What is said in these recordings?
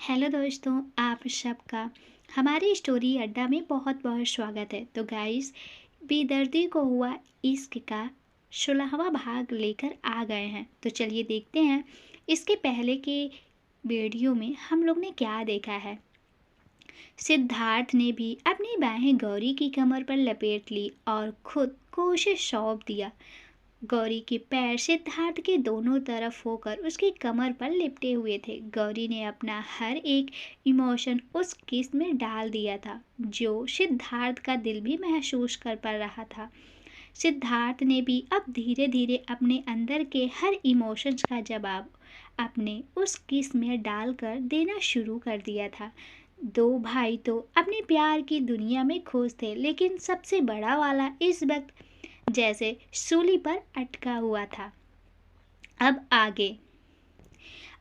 Hello दोस्तों, आप सबका हमारी स्टोरी अड्डा में बहुत बहुत स्वागत है। तो गाइस, बेदर्दी को हुआ इश्क का 16वां भाग लेकर आ गए हैं। तो चलिए देखते हैं इसके पहले के वीडियो में हम लोग ने क्या देखा है। सिद्धार्थ ने भी अपनी बाहें गौरी की कमर पर लपेट ली और खुद को उसे सौंप दिया। गौरी के पैर सिद्धार्थ के दोनों तरफ होकर उसकी कमर पर लिपटे हुए थे। गौरी ने अपना हर एक इमोशन उस किस में डाल दिया था, जो सिद्धार्थ का दिल भी महसूस कर पा रहा था। सिद्धार्थ ने भी अब धीरे धीरे अपने अंदर के हर इमोशंस का जवाब अपने उस किस में डालकर देना शुरू कर दिया था। दो भाई तो अपने प्यार की दुनिया में खुश थे, लेकिन सबसे बड़ा वाला इस वक्त जैसे सूली पर अटका हुआ था। अब आगे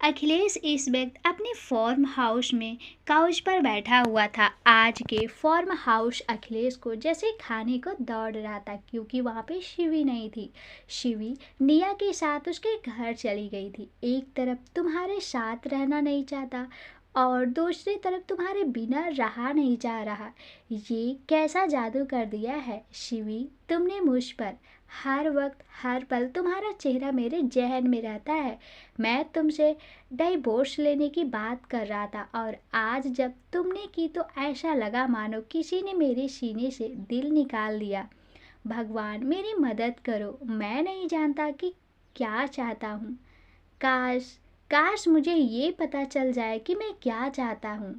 अखिलेश इस वक्त अपने फार्म हाउस में काउच पर बैठा हुआ था। आज के फार्म हाउस अखिलेश को जैसे खाने को दौड़ रहा था, क्योंकि वहाँ पे शिवी नहीं थी। शिवी निया के साथ उसके घर चली गई थी। एक तरफ तुम्हारे साथ रहना नहीं चाहता और दूसरी तरफ तुम्हारे बिना रहा नहीं जा रहा। ये कैसा जादू कर दिया है शिवी तुमने मुझ पर। हर वक्त हर पल तुम्हारा चेहरा मेरे जहन में रहता है। मैं तुमसे डाइवोर्स लेने की बात कर रहा था और आज जब तुमने की तो ऐसा लगा मानो किसी ने मेरे सीने से दिल निकाल दिया। भगवान मेरी मदद करो, मैं नहीं जानता कि क्या चाहता हूँ। काश काश मुझे ये पता चल जाए कि मैं क्या चाहता हूँ।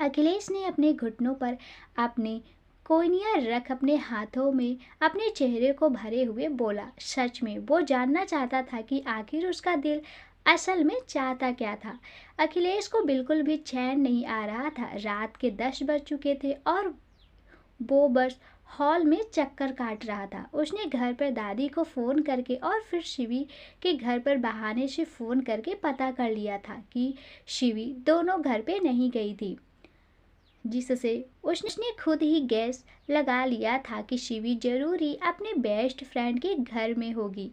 अखिलेश ने अपने घुटनों पर अपने कोयनियाँ रख अपने हाथों में अपने चेहरे को भरे हुए बोला। सच में वो जानना चाहता था कि आखिर उसका दिल असल में चाहता क्या था। अखिलेश को बिल्कुल भी चैन नहीं आ रहा था। रात के 10 बज चुके थे और वो बस हॉल में चक्कर काट रहा था। उसने घर पर दादी को फ़ोन करके और फिर शिवी के घर पर बहाने से फ़ोन करके पता कर लिया था कि शिवी दोनों घर पे नहीं गई थी, जिससे उसने खुद ही गैस लगा लिया था कि शिवी जरूरी अपने बेस्ट फ्रेंड के घर में होगी।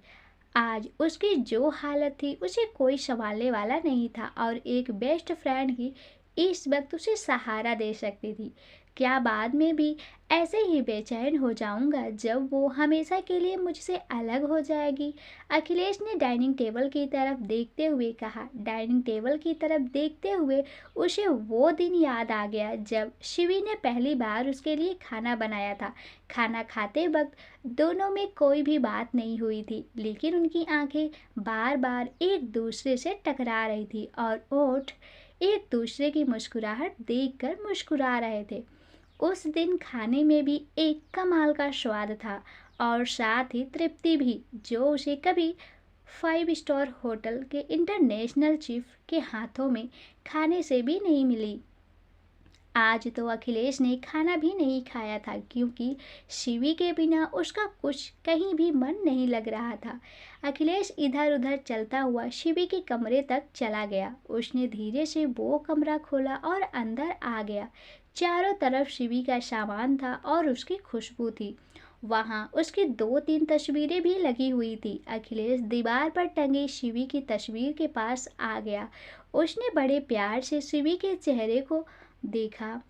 आज उसकी जो हालत थी उसे कोई संभालने वाला नहीं था और एक बेस्ट फ्रेंड ही इस वक्त उसे सहारा दे सकती थी। क्या बाद में भी ऐसे ही बेचैन हो जाऊंगा जब वो हमेशा के लिए मुझसे अलग हो जाएगी। अखिलेश ने डाइनिंग टेबल की तरफ देखते हुए कहा। डाइनिंग टेबल की तरफ देखते हुए उसे वो दिन याद आ गया जब शिवी ने पहली बार उसके लिए खाना बनाया था। खाना खाते वक्त दोनों में कोई भी बात नहीं हुई थी, लेकिन उनकी आंखें बार बार एक दूसरे से टकरा रही थी और ओठ एक दूसरे की मुस्कुराहट देखकर मुस्कुरा रहे थे। उस दिन खाने में भी एक कमाल का स्वाद था और साथ ही तृप्ति भी, जो उसे कभी 5 स्टार होटल के इंटरनेशनल चीफ के हाथों में खाने से भी नहीं मिली। आज तो अखिलेश ने खाना भी नहीं खाया था, क्योंकि शिवी के बिना उसका कुछ कहीं भी मन नहीं लग रहा था। अखिलेश इधर उधर चलता हुआ शिवी के कमरे तक चला गया। उसने धीरे से वो कमरा खोला और अंदर आ गया। चारों तरफ शिवी का सामान था और उसकी खुशबू थी। वहाँ उसकी 2-3 तस्वीरें भी लगी हुई थी। अखिलेश दीवार पर टंगी शिवी की तस्वीर के पास आ गया। उसने बड़े प्यार से शिवी के चेहरे को देखा।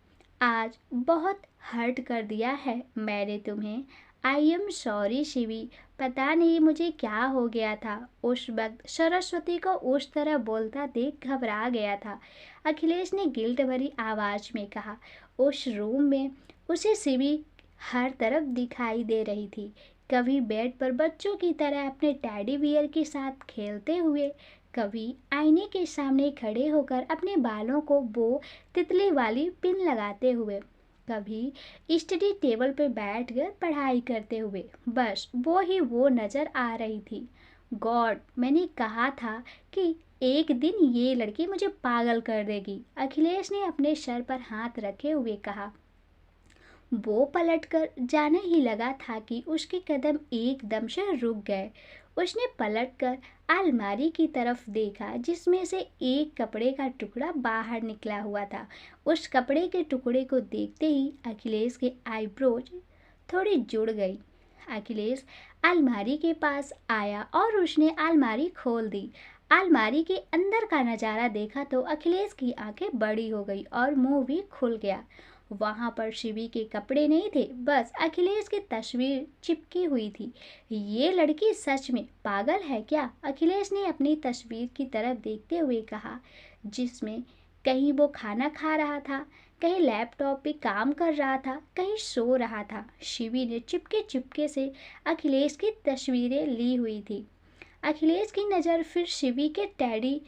आज बहुत हर्ट कर दिया है मैंने तुम्हें। आई एम सॉरी शिवी, पता नहीं मुझे क्या हो गया था। उस वक्त सरस्वती को उस तरह बोलता देख घबरा गया था। अखिलेश ने गिल्ट भरी आवाज में कहा। उस रूम में उसे शिवी हर तरफ दिखाई दे रही थी। कभी बेड पर बच्चों की तरह अपने टेडी बियर के साथ खेलते हुए, कभी आईने के सामने खड़े होकर अपने बालों को वो तितली वाली पिन लगाते हुए, कभी स्टडी टेबल पर बैठकर पढ़ाई करते हुए। बस वो ही वो नजर आ रही थी। गॉड, मैंने कहा था कि एक दिन ये लड़की मुझे पागल कर देगी। अखिलेश ने अपने सर पर हाथ रखे हुए कहा। वो पलटकर जाने ही लगा था कि उसके कदम एकदम से रुक गए। उसने पलटकर अलमारी की तरफ देखा, जिसमें से एक कपड़े का टुकड़ा बाहर निकला हुआ था। उस कपड़े के टुकड़े को देखते ही अखिलेश के आईब्रोज थोड़ी जुड़ गई। अखिलेश अलमारी के पास आया और उसने अलमारी खोल दी। अलमारी के अंदर का नज़ारा देखा तो अखिलेश की आंखें बड़ी हो गई और मुंह भी खुल गया। वहां पर शिवी के कपड़े नहीं थे, बस अखिलेश की तस्वीर चिपकी हुई थी। ये लड़की सच में पागल है क्या? अखिलेश ने अपनी तस्वीर की तरफ देखते हुए कहा, जिसमें कहीं वो खाना खा रहा था, कहीं लैपटॉप पे काम कर रहा था, कहीं सो रहा था। शिवी ने चुपके चुपके से अखिलेश की तस्वीरें ली हुई थी। अखिलेश की नज़र फिर शिवी के टेडी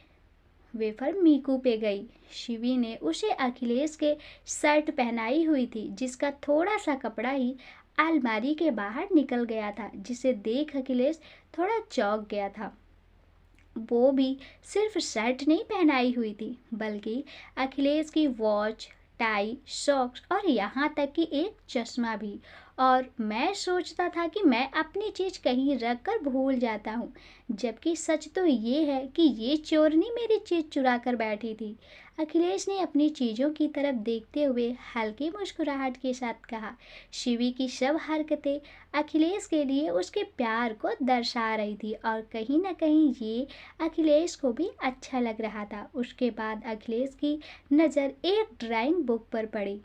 वेफर मीकू पे गई। शिवी ने उसे अखिलेश के शर्ट पहनाई हुई थी, जिसका थोड़ा सा कपड़ा ही अलमारी के बाहर निकल गया था, जिसे देख अखिलेश थोड़ा चौंक गया था। वो भी सिर्फ शर्ट नहीं पहनाई हुई थी, बल्कि अखिलेश की वॉच, टाई, सॉक्स और यहाँ तक कि एक चश्मा भी। और मैं सोचता था कि मैं अपनी चीज़ कहीं रख कर भूल जाता हूँ, जबकि सच तो ये है कि ये चोरनी मेरी चीज़ चुरा कर बैठी थी। अखिलेश ने अपनी चीज़ों की तरफ देखते हुए हल्की मुस्कुराहट के साथ कहा। शिवी की सब हरकतें अखिलेश के लिए उसके प्यार को दर्शा रही थी और कहीं ना कहीं ये अखिलेश को भी अच्छा लग रहा था। उसके बाद अखिलेश की नज़र एक ड्राइंग बुक पर पड़ी।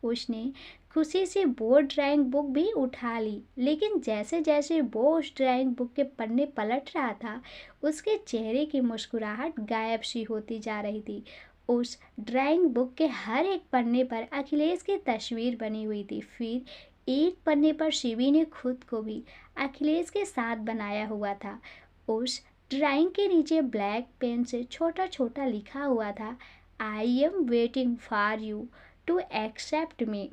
उसने खुशी से वो ड्राइंग बुक भी उठा ली, लेकिन जैसे जैसे वो उस ड्राइंग बुक के पन्ने पलट रहा था, उसके चेहरे की मुस्कुराहट गायब सी होती जा रही थी। उस ड्राइंग बुक के हर एक पन्ने पर अखिलेश की तस्वीर बनी हुई थी। फिर एक पन्ने पर शिवी ने खुद को भी अखिलेश के साथ बनाया हुआ था। उस ड्राइंग के नीचे ब्लैक पेन से छोटा छोटा लिखा हुआ था, I am waiting for you to accept me.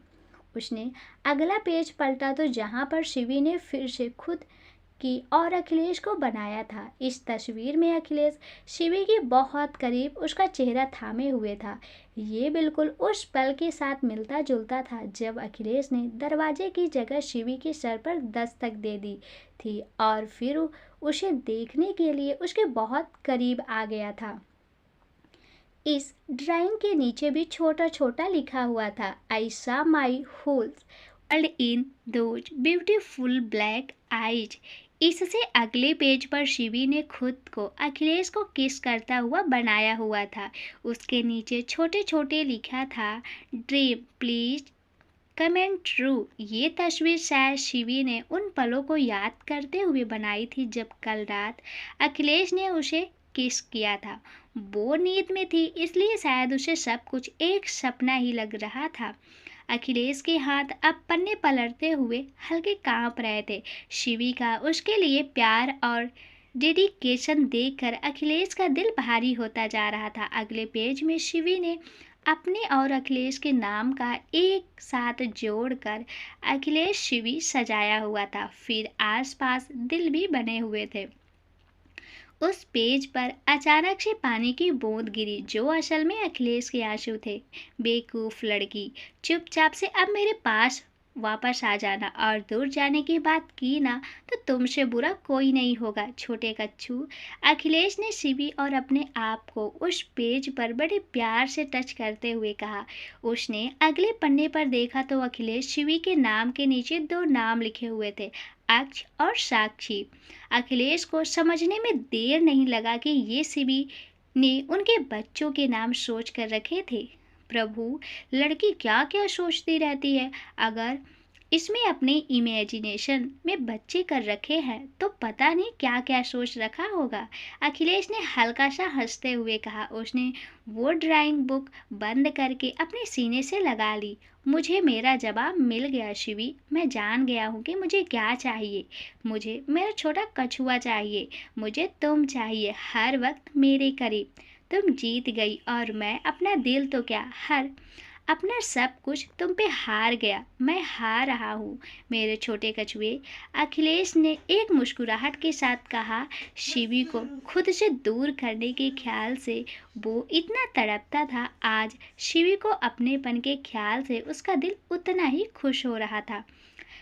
उसने अगला पेज पलटा तो जहाँ पर शिवी ने फिर से खुद की और अखिलेश को बनाया था। इस तस्वीर में अखिलेश शिवी के बहुत करीब उसका चेहरा थामे हुए था। ये बिल्कुल उस पल के साथ मिलता जुलता था जब अखिलेश ने दरवाजे की जगह शिवी के सर पर दस्तक दे दी थी और फिर उसे देखने के लिए उसके बहुत करीब आ गया था। इस ड्राइंग के नीचे भी छोटा छोटा लिखा हुआ था, I saw my holes world in those beautiful black eyes. इससे अगले पेज पर शिवी ने खुद को अखिलेश को किस करता हुआ बनाया हुआ था। उसके नीचे छोटे छोटे लिखा था, dream please come and true. ये तस्वीर शायद शिवी ने उन पलों को याद करते हुए बनाई थी जब कल रात अखिलेश ने उसे किस किया था। वो नींद में थी, इसलिए शायद उसे सब कुछ एक सपना ही लग रहा था। अखिलेश के हाथ अब पन्ने पलटते हुए हल्के कांप रहे थे। शिवी का उसके लिए प्यार और डेडिकेशन देखकर अखिलेश का दिल भारी होता जा रहा था। अगले पेज में शिवी ने अपने और अखिलेश के नाम का एक साथ जोड़कर अखिलेश शिवी सजाया हुआ था। फिर आसपास दिल भी बने हुए थे। उस पेज पर अचानक से पानी की बूंद गिरी, जो असल में अखिलेश के आंसू थे। बेवकूफ लड़की, चुपचाप से अब मेरे पास वापस आ जाना, और दूर जाने की बात की ना तो तुमसे बुरा कोई नहीं होगा, छोटे कच्छू। अखिलेश ने शिवी और अपने आप को उस पेज पर बड़े प्यार से टच करते हुए कहा। उसने अगले पन्ने पर देखा तो अखिलेश शिवी के नाम के नीचे दो नाम लिखे हुए थे, अक्ष और साक्षी। अखिलेश को समझने में देर नहीं लगा कि ये शिवी ने उनके बच्चों के नाम सोच कर रखे थे। प्रभु, लड़की क्या क्या सोचती रहती है। अगर इसमें अपने इमेजिनेशन में बच्चे कर रखे हैं तो पता नहीं क्या क्या सोच रखा होगा। अखिलेश ने हल्का सा हंसते हुए कहा। उसने वो ड्राइंग बुक बंद करके अपने सीने से लगा ली। मुझे मेरा जवाब मिल गया शिवी। मैं जान गया हूँ कि मुझे क्या चाहिए। मुझे मेरा छोटा कछुआ चाहिए। मुझे तुम चाहिए, हर वक्त मेरे करीब। तुम जीत गई और मैं अपना दिल तो क्या, हर अपना सब कुछ तुम पे हार गया। मैं हार रहा हूँ मेरे छोटे कछुए। अखिलेश ने एक मुस्कुराहट के साथ कहा। शिवी को खुद से दूर करने के ख्याल से वो इतना तड़पता था। आज शिवी को अपनेपन के ख्याल से उसका दिल उतना ही खुश हो रहा था।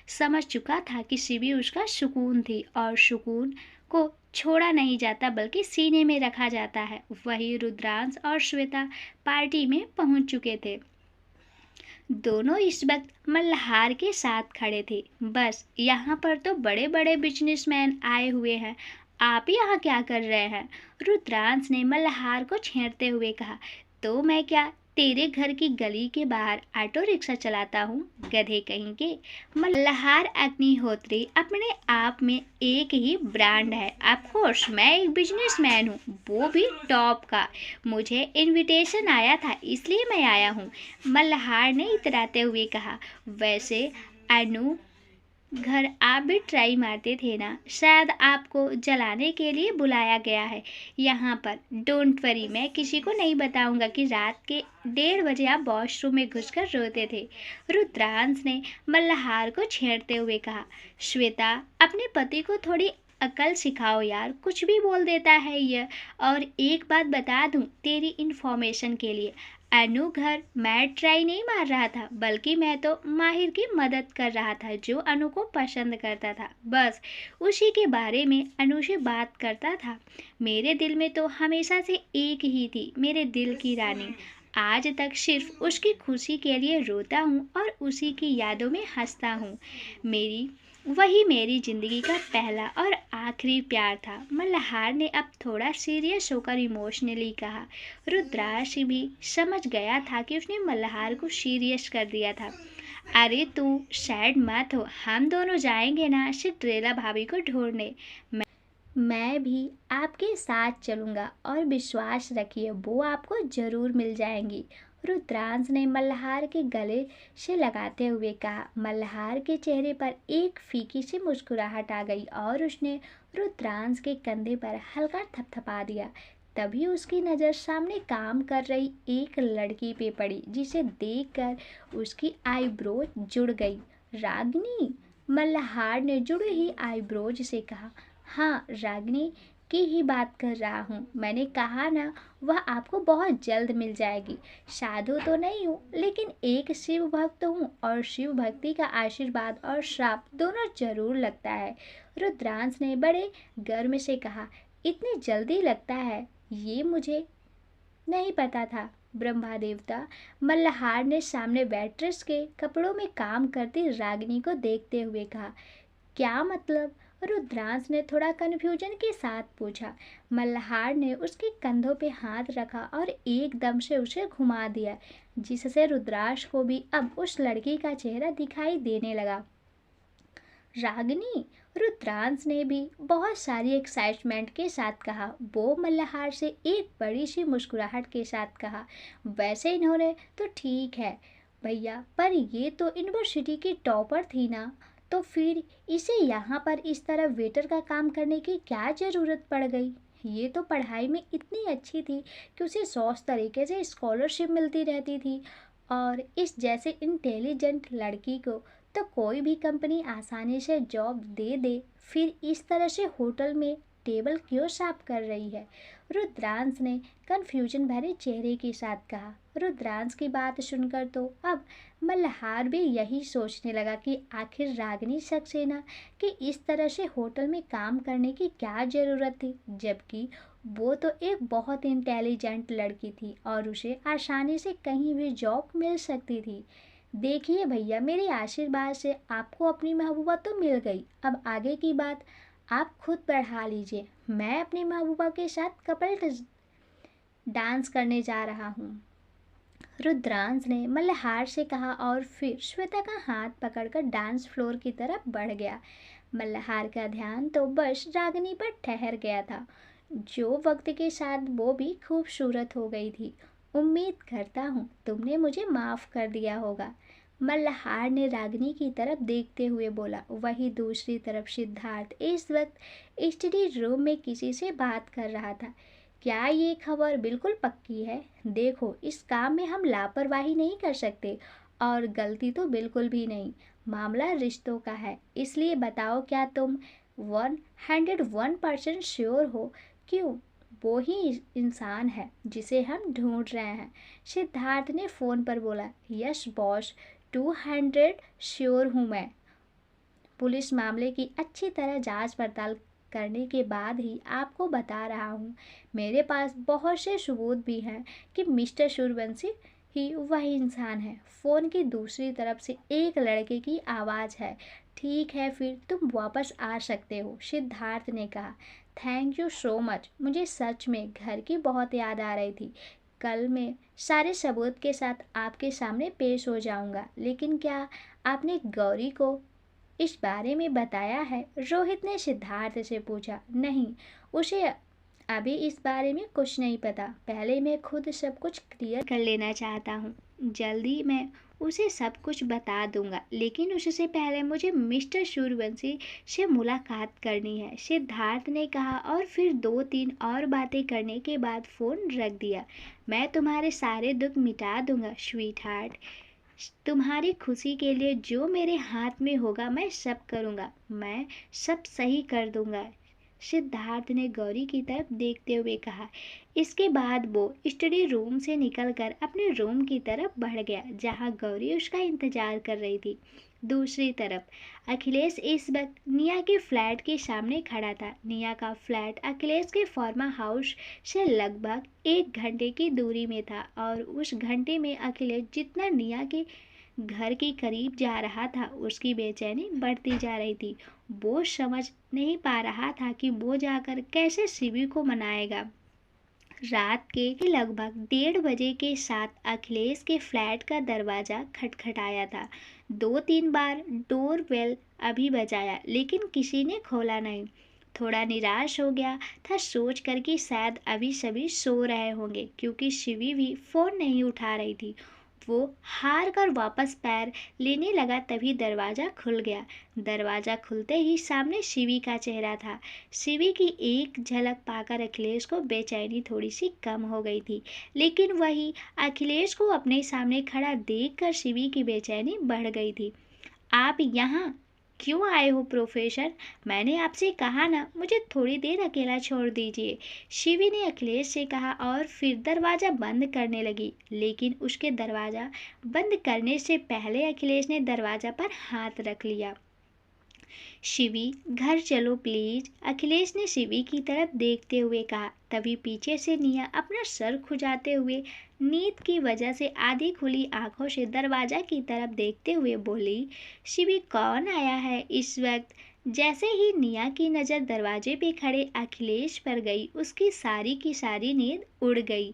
समझ चुका था कि शिवी उसका सुकून थी, और सुकून को छोड़ा नहीं जाता बल्कि सीने में रखा जाता है। वही रुद्रांश और श्वेता पार्टी में पहुंच चुके थे। दोनों इस वक्त मल्हार के साथ खड़े थे। बस यहाँ पर तो बड़े बड़े बिजनेसमैन आए हुए हैं आप यहाँ क्या कर रहे हैं? रुद्रांश ने मल्हार को छेड़ते हुए कहा। तो मैं क्या तेरे घर की गली के बाहर ऑटो रिक्शा चलाता हूँ, गधे कहीं के। मल्हार अग्निहोत्री अपने आप में एक ही ब्रांड है। ऑफ कोर्स मैं एक बिजनेसमैन हूँ, वो भी टॉप का। मुझे इनविटेशन आया था इसलिए मैं आया हूँ, मल्हार ने इतराते हुए कहा। वैसे अनु घर आप भी ट्राई मारते थे ना, शायद आपको जलाने के लिए बुलाया गया है यहाँ पर। डोंट वरी, मैं किसी को नहीं बताऊंगा कि रात के 1:30 बजे आप वॉशरूम में घुसकर रोते थे, रुद्रांश ने मल्हार को छेड़ते हुए कहा। श्वेता, अपने पति को थोड़ी अकल सिखाओ यार, कुछ भी बोल देता है यह। और एक बात बता दूं तेरी इन्फॉर्मेशन के लिए, अनु घर मैं ट्राई नहीं मार रहा था, बल्कि मैं तो माहिर की मदद कर रहा था जो अनु को पसंद करता था। बस उसी के बारे में अनु से बात करता था। मेरे दिल में तो हमेशा से एक ही थी, मेरे दिल की रानी। आज तक सिर्फ उसकी खुशी के लिए रोता हूँ और उसी की यादों में हंसता हूँ। वही मेरी जिंदगी का पहला और आखिरी प्यार था। मल्हार ने अब थोड़ा सीरियस होकर इमोशनली कहा। रुद्राक्ष भी समझ गया था कि उसने मल्हार को सीरियस कर दिया था। अरे तू सैड मत हो, हम दोनों जाएंगे ना सिंड्रेला भाभी को ढूंढने। मैं भी आपके साथ चलूँगा और विश्वास रखिए वो आपको ज़रूर मिल जाएंगी, रुद्रांश ने मल्हार के गले से लगाते हुए कहा। मल्हार के चेहरे पर एक फीकी सी मुस्कुराहट आ गई और उसने रुद्रांश के कंधे पर हल्का थपथपा दिया। तभी उसकी नज़र सामने काम कर रही एक लड़की पे पड़ी, जिसे देखकर उसकी आईब्रो जुड़ गई। रागिनी, मल्हार ने जुड़ी ही आईब्रोज से कहा। हाँ, रागिनी की ही बात कर रहा हूँ। मैंने कहा ना, वह आपको बहुत जल्द मिल जाएगी। साधु तो नहीं हूँ, लेकिन एक शिव भक्त हूँ और शिव भक्ति का आशीर्वाद और श्राप दोनों जरूर लगता है, रुद्रांश ने बड़े गर्व से कहा। इतनी जल्दी लगता है, ये मुझे नहीं पता था ब्रह्मा देवता, मल्हार ने सामने वेट्रेस के कपड़ों में काम करती रागिनी को देखते हुए कहा। क्या मतलब? रुद्रांश ने थोड़ा कन्फ्यूजन के साथ पूछा। मल्हार ने उसके कंधों पे हाथ रखा और एकदम से उसे घुमा दिया, जिससे रुद्रांश को भी अब उस लड़की का चेहरा दिखाई देने लगा। रागिनी, रुद्रांश ने भी बहुत सारी एक्साइटमेंट के साथ कहा। वो मल्हार से एक बड़ी सी मुस्कुराहट के साथ कहा। वैसे इन्होंने तो ठीक है भैया, पर ये तो यूनिवर्सिटी की टॉपर थी ना, तो फिर इसे यहाँ पर इस तरह वेटर का काम करने की क्या ज़रूरत पड़ गई? ये तो पढ़ाई में इतनी अच्छी थी कि उसे 100 तरीके से स्कॉलरशिप मिलती रहती थी, और इस जैसे इंटेलिजेंट लड़की को तो कोई भी कंपनी आसानी से जॉब दे दे, फिर इस तरह से होटल में टेबल क्यों साफ कर रही है? रुद्रांश ने कन्फ्यूजन भरे चेहरे के साथ कहा। रुद्रांश की बात सुनकर तो अब मल्हार भी यही सोचने लगा कि आखिर रागिनी सक्सेना कि इस तरह से होटल में काम करने की क्या ज़रूरत थी, जबकि वो तो एक बहुत इंटेलिजेंट लड़की थी और उसे आसानी से कहीं भी जॉब मिल सकती थी। देखिए भैया, मेरे आशीर्वाद से आपको अपनी महबूबा तो मिल गई, अब आगे की बात आप खुद बढ़ा लीजिए। मैं अपनी महबूबा के साथ कपल डांस करने जा रहा हूँ, रुद्रांश ने मल्हार से कहा और फिर श्वेता का हाथ पकड़कर डांस फ्लोर की तरफ बढ़ गया। मल्हार का ध्यान तो बस रागिनी पर ठहर गया था, जो वक्त के साथ वो भी खूबसूरत हो गई थी। उम्मीद करता हूँ तुमने मुझे माफ़ कर दिया होगा, मल्हार ने रागिनी की तरफ देखते हुए बोला। वही दूसरी तरफ सिद्धार्थ इस वक्त स्टडी रूम में किसी से बात कर रहा था। क्या ये खबर बिल्कुल पक्की है? देखो, इस काम में हम लापरवाही नहीं कर सकते और गलती तो बिल्कुल भी नहीं। मामला रिश्तों का है, इसलिए बताओ, क्या तुम 101% श्योर हो क्यों वो ही इंसान है जिसे हम ढूंढ रहे हैं? सिद्धार्थ ने फ़ोन पर बोला। यस बॉस, 200 श्योर हूँ मैं। पुलिस मामले की अच्छी तरह जांच पड़ताल करने के बाद ही आपको बता रहा हूँ। मेरे पास बहुत से सबूत भी हैं कि मिस्टर सूर्यवंशी ही वही इंसान है। फ़ोन की दूसरी तरफ से एक लड़के की आवाज़ है। ठीक है, फिर तुम वापस आ सकते हो, सिद्धार्थ ने कहा। Thank you so much. मुझे सच में घर की बहुत याद आ रही थी। कल मैं सारे सबूत के साथ आपके सामने पेश हो जाऊंगा। लेकिन क्या आपने गौरी को इस बारे में बताया है? रोहित ने सिद्धार्थ से पूछा। नहीं, उसे अभी इस बारे में कुछ नहीं पता। पहले मैं खुद सब कुछ क्लियर कर लेना चाहता हूँ। जल्दी मैं उसे सब कुछ बता दूंगा, लेकिन उससे पहले मुझे मिस्टर सूर्यवंशी से मुलाकात करनी है, सिद्धार्थ ने कहा और फिर 2-3 और बातें करने के बाद फ़ोन रख दिया। मैं तुम्हारे सारे दुख मिटा दूंगा स्वीट हार्ट। तुम्हारी खुशी के लिए जो मेरे हाथ में होगा मैं सब करूँगा। मैं सब सही कर दूंगा, सिद्धार्थ ने गौरी की तरफ देखते हुए कहा। इसके बाद वो स्टडी रूम से निकलकर अपने रूम की तरफ बढ़ गया, जहां गौरी उसका इंतजार कर रही थी। दूसरी तरफ अखिलेश इस वक्त निया के फ्लैट के सामने खड़ा था। निया का फ्लैट अखिलेश के फार्मा हाउस से लगभग 1 घंटे की दूरी में था और उस घंटे में अखिलेश जितना निया के घर के करीब जा रहा था, उसकी बेचैनी बढ़ती जा रही थी। वो समझ नहीं पा रहा था कि वो जाकर कैसे शिवी को मनाएगा। रात के लगभग 1:30 के साथ अखिलेश के फ्लैट का दरवाज़ा खटखटाया था। 2-3 बार डोर बेल अभी बजाया, लेकिन किसी ने खोला नहीं। थोड़ा निराश हो गया था सोच कर कि शायद अभी सभी सो रहे होंगे, क्योंकि शिवी भी फ़ोन नहीं उठा रही थी। वो हार कर वापस पैर लेने लगा, तभी दरवाज़ा खुल गया। दरवाज़ा खुलते ही सामने शिवी का चेहरा था। शिवी की एक झलक पाकर अखिलेश को बेचैनी थोड़ी सी कम हो गई थी, लेकिन वही अखिलेश को अपने सामने खड़ा देखकर शिवी की बेचैनी बढ़ गई थी। आप यहाँ क्यों आए हो प्रोफेसर? मैंने आपसे कहा ना, मुझे थोड़ी देर अकेला छोड़ दीजिए, शिवी ने अखिलेश से कहा और फिर दरवाज़ा बंद करने लगी। लेकिन उसके दरवाज़ा बंद करने से पहले अखिलेश ने दरवाज़ा पर हाथ रख लिया। शिवी, घर चलो प्लीज, अखिलेश ने शिवी की तरफ देखते हुए कहा। तभी पीछे से निया अपना सर खुजाते हुए नींद की वजह से आधी खुली आंखों से दरवाजा की तरफ देखते हुए बोली। शिवी, कौन आया है इस वक्त? जैसे ही निया की नज़र दरवाजे पे खड़े अखिलेश पर गई, उसकी सारी की सारी नींद उड़ गई।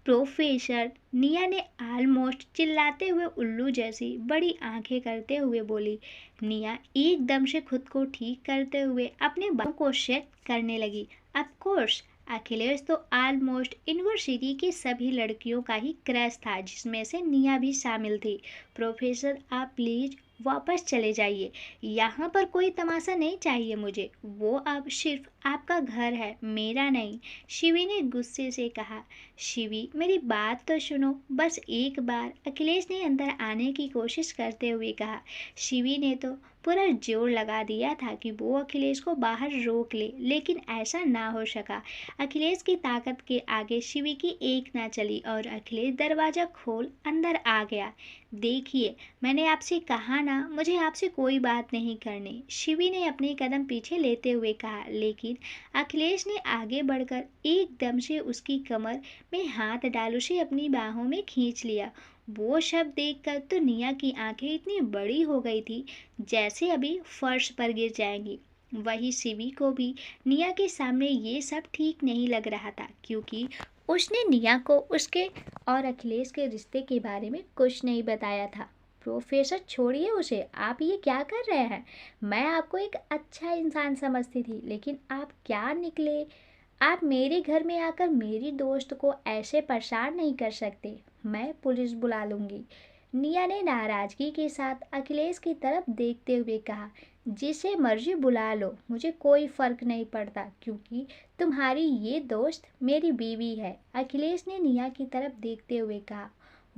प्रोफेसर, निया ने ऑलमोस्ट चिल्लाते हुए उल्लू जैसी बड़ी आंखें करते हुए बोली। निया एकदम से खुद को ठीक करते हुए अपने बालों को सेट करने लगी। ऑफ कोर्स, अखिलेश तो ऑलमोस्ट यूनिवर्सिटी की सभी लड़कियों का ही क्रश था, जिसमें से निया भी शामिल थी। प्रोफेसर, आप प्लीज वापस चले जाइए, यहाँ पर कोई तमाशा नहीं चाहिए मुझे। वो अब सिर्फ आपका घर है, मेरा नहीं, शिवी ने गुस्से से कहा। शिवी, मेरी बात तो सुनो, बस एक बार, अखिलेश ने अंदर आने की कोशिश करते हुए कहा। शिवी ने तो पूरा जोर लगा दिया था कि वो अखिलेश को बाहर रोक ले, लेकिन ऐसा ना हो सका। अखिलेश की ताकत के आगे शिवी की एक ना चली और अखिलेश दरवाज़ा खोल अंदर आ गया। देखिए, मैंने आपसे कहा ना, मुझे आपसे कोई बात नहीं करनी, शिवी ने अपने कदम पीछे लेते हुए कहा। लेकिन अखिलेश ने आगे बढ़कर एकदम से उसकी कमर में हाथ डाल उसे अपनी बाहों में खींच लिया। वो शब्द देखकर तो निया की आंखें इतनी बड़ी हो गई थी जैसे अभी फर्श पर गिर जाएंगी। वही शिवी को भी निया के सामने ये सब ठीक नहीं लग रहा था, क्योंकि उसने निया को उसके और अखिलेश के रिश्ते के बारे में कुछ नहीं बताया था। प्रोफेसर, छोड़िए उसे, आप ये क्या कर रहे हैं? मैं आपको एक अच्छा इंसान समझती थी, लेकिन आप क्या निकले? आप मेरे घर में आकर मेरी दोस्त को ऐसे परेशान नहीं कर सकते। मैं पुलिस बुला लूंगी, निया ने नाराजगी के साथ अखिलेश की तरफ देखते हुए कहा। जिसे मर्जी बुला लो, मुझे कोई फर्क नहीं पड़ता, क्योंकि तुम्हारी ये दोस्त मेरी बीवी है, अखिलेश ने निया की तरफ देखते हुए कहा।